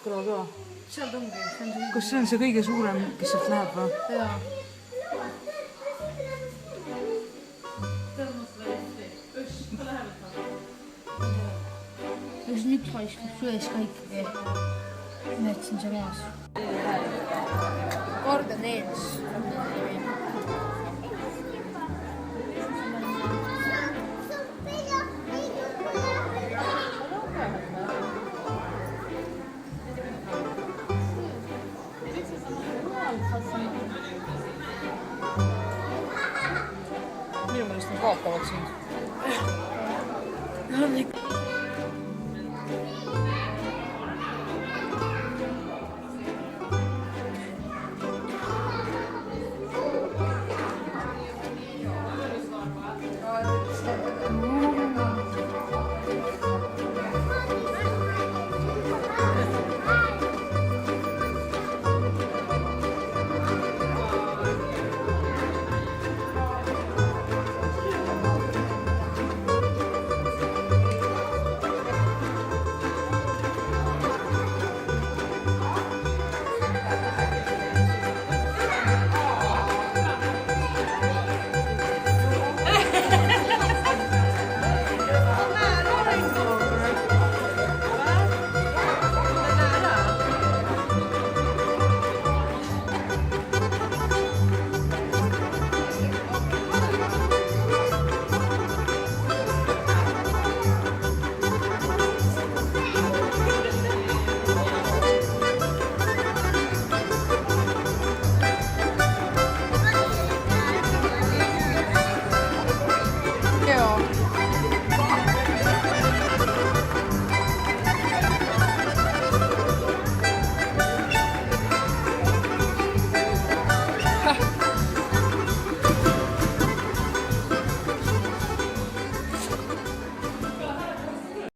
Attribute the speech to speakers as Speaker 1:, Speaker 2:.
Speaker 1: Kõla ka.
Speaker 2: Sealt ongi.
Speaker 1: Kas see on see kõige suurem, kes sealt läheb või?
Speaker 2: Jaa. Üks nips haiskab sues kõikide. Näetsin see maas. Korda needs.
Speaker 1: Minu meelest nad vaatavad sind.